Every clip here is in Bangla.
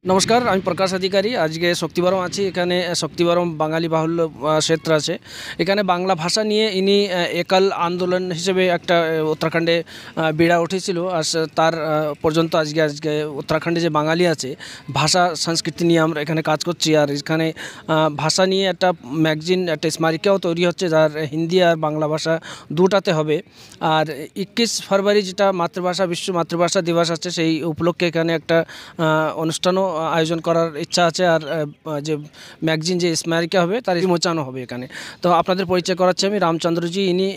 নমস্কার, আমি প্রকাশ অধিকারী। আজকে শক্তিবরম আছি। এখানে শক্তিবরম বাঙালি বাহুল্য ক্ষেত্র আছে। এখানে বাংলা ভাষা নিয়ে ইনি একাল আন্দোলন হিসেবে একটা উত্তরাখণ্ডে বিড়া উঠেছিল। আর তার পর্যন্ত আজকে উত্তরাখণ্ডে যে বাঙালি আছে, ভাষা সংস্কৃতি নিয়ে আমরা এখানে কাজ করছি। আর এখানে ভাষা নিয়ে একটা ম্যাগাজিন, একটা স্মারিকাও তৈরি হচ্ছে, যার হিন্দি আর বাংলা ভাষা দুটাতে হবে। আর 21 ফেব্রুয়ারি যেটা মাতৃভাষা বিশ্ব মাতৃভাষা দিবস আছে, সেই উপলক্ষে এখানে একটা অনুষ্ঠানও আয়োজন করার ইচ্ছা আছে। আর যে ম্যাগাজিন যে স্মারিকা হবে তার বিমোচনও হবে এখানে। তো আপনাদের পরিচয় করাচ্ছি আমি রামচন্দ্রজি। ইনি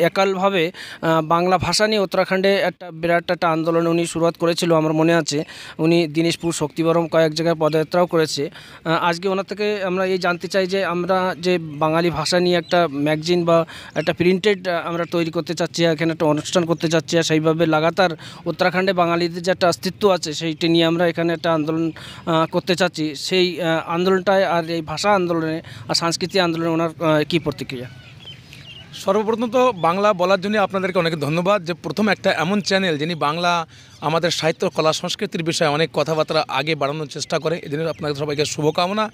একালভাবে বাংলা ভাষা নিয়ে উত্তরাখণ্ডে একটা বিরাট একটা আন্দোলন উনি শুরুয়াত করেছিল, আমার মনে আছে। উনি দিনাজপুর, শক্তিবরম কয়েক জায়গায় পদযাত্রাও করেছে। আজকে ওনার থেকে আমরা এই জানতে চাই যে আমরা যে বাঙালি ভাষা নিয়ে একটা ম্যাগাজিন বা একটা প্রিন্টেড আমরা তৈরি করতে চাচ্ছি, এখানে একটা অনুষ্ঠান করতে চাচ্ছি। আর সেইভাবে লাগাতার উত্তরাখণ্ডে বাঙালিদের যে একটা অস্তিত্ব আছে সেইটি নিয়ে আমরা এখানে একটা আন্দোলন করতে চাচ্ছি। সেই আন্দোলনটায় আর এই ভাষা আন্দোলনে আর সাংস্কৃতিক আন্দোলনে ওনার কী প্রতিক্রিয়া? সর্বপ্রথম তো বাংলা বলার জন্য আপনাদেরকে অনেক ধন্যবাদ, যে প্রথম একটা এমন চ্যানেল যিনি বাংলা আমাদের সাহিত্য, কলা, সংস্কৃতির বিষয়ে অনেক কথাবার্তা আগে বাড়ানোর চেষ্টা করে। এই জন্য আপনাদের সবাইকে শুভকামনা।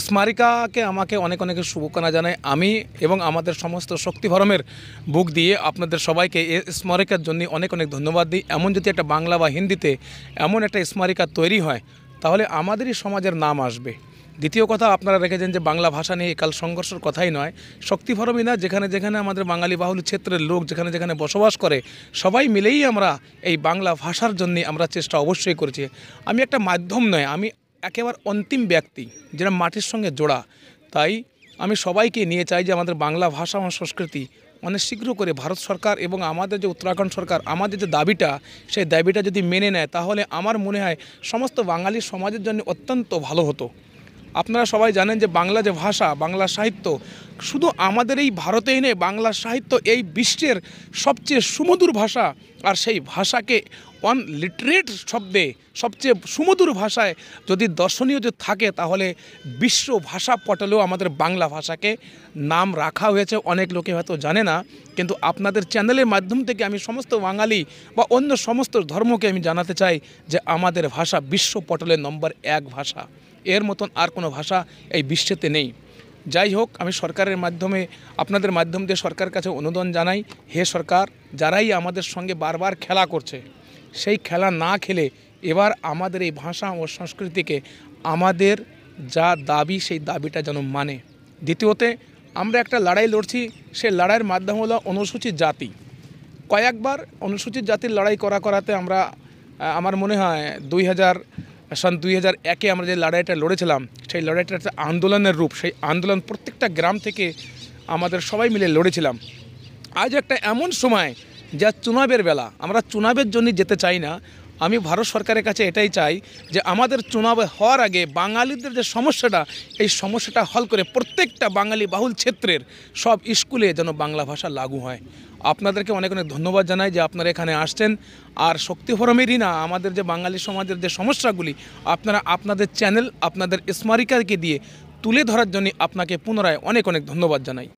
স্মারিকাকে আমাকে অনেক অনেক শুভকামনা জানাই আমি এবং আমাদের সমস্ত শক্তিবরমের বুক দিয়ে আপনাদের সবাইকে এই স্মারিকার জন্য অনেক অনেক ধন্যবাদ দিই। এমন যদি একটা বাংলা বা হিন্দিতে এমন একটা স্মারিকা তৈরি হয়, তাহলে আমাদেরই সমাজের নাম আসবে। দ্বিতীয় কথা, আপনারা রেখেছেন যে বাংলা ভাষা নিয়ে একাল সংঘর্ষের কথাই নয়, শক্তিবরমই না, যেখানে যেখানে আমাদের বাঙালি বাহুল্য ক্ষেত্রের লোক যেখানে যেখানে বসবাস করে, সবাই মিলেই আমরা এই বাংলা ভাষার জন্যে আমরা চেষ্টা অবশ্যই করেছি। আমি একটা মাধ্যম নয়, আমি একেবারে অন্তিম ব্যক্তি যেটা মাটির সঙ্গে জোড়া। তাই আমি সবাইকে নিয়ে চাই যে আমাদের বাংলা ভাষা ও সংস্কৃতি অনেক শীঘ্র করে ভারত সরকার এবং আমাদের যে উত্তরাখণ্ড সরকার আমাদের যে দাবিটা, সেই দাবিটা যদি মেনে নেয়, তাহলে আমার মনে হয় সমস্ত বাঙালি সমাজের জন্য অত্যন্ত ভালো হতো। আপনারা সবাই জানেন যে বাংলা যে ভাষা, বাংলা সাহিত্য শুধু আমাদের এই ভারতেই নেই, বাংলা সাহিত্য এই বিশ্বের সবচেয়ে সুমধুর ভাষা। আর সেই ভাষাকে লিটারেট শব্দে সবচেয়ে সুমধুর ভাষায় যদি দর্শনীয় যে থাকে, তাহলে বিশ্ব ভাষা পটলেও আমাদের বাংলা ভাষাকে নাম রাখা হয়েছে। অনেক লোকে হয়তো জানে না, কিন্তু আপনাদের চ্যানেলের মাধ্যম থেকে আমি সমস্ত বাঙালি বা অন্য সমস্ত ধর্মকে আমি জানাতে চাই যে আমাদের ভাষা বিশ্ব পটলে নম্বর 1 ভাষা। এর মতন আর কোনো ভাষা এই বিশ্বেতে নেই। যাই হোক, আমি সরকারের মাধ্যমে, আপনাদের মাধ্যম দিয়ে সরকারের কাছে অনুরোধ জানাই, হে সরকার, যারাই আমাদের সঙ্গে বারবার খেলা করছে, সেই খেলা না খেলে এবার আমাদের এই ভাষা ও সংস্কৃতিকে আমাদের যা দাবি, সেই দাবিটা যেন মানে। দ্বিতীয়তে, আমরা একটা লড়াই লড়ছি, সেই লড়াইয়ের মাধ্যম হলো অনুসূচিত জাতি। কয়েকবার অনুসূচিত জাতির লড়াই করাতে আমরা, আমার মনে হয় 2001-এ আমরা যে লড়াইটা লড়েছিলাম, সেই লড়াইটা একটা আন্দোলনের রূপ। সেই আন্দোলন প্রত্যেকটা গ্রাম থেকে আমাদের সবাই মিলে লড়েছিলাম। আজ একটা এমন সময় যা চুনাবের বেলা, আমরা চুনাবের জন্য যেতে চাই না। আমি ভারত সরকারের কাছে এটাই চাই যে আমাদের চুনাব হওয়ার আগে বাঙালিদের যে সমস্যাটা, এই সমস্যাটা হল করে প্রত্যেকটা বাঙালি বাহুল ক্ষেত্রের সব স্কুলে যেন বাংলা ভাষা লাগু হয়। আপনাদেরকে অনেক অনেক ধন্যবাদ জানাই যে আপনারা এখানে আসছেন। আর শক্তিবরমেরই না, আমাদের যে বাঙালি সমাজের যে সমস্যাগুলি আপনারা আপনাদের চ্যানেল, আপনাদের স্মারিকাকে দিয়ে তুলে ধরার জন্য আপনাকে পুনরায় অনেক অনেক ধন্যবাদ জানাই।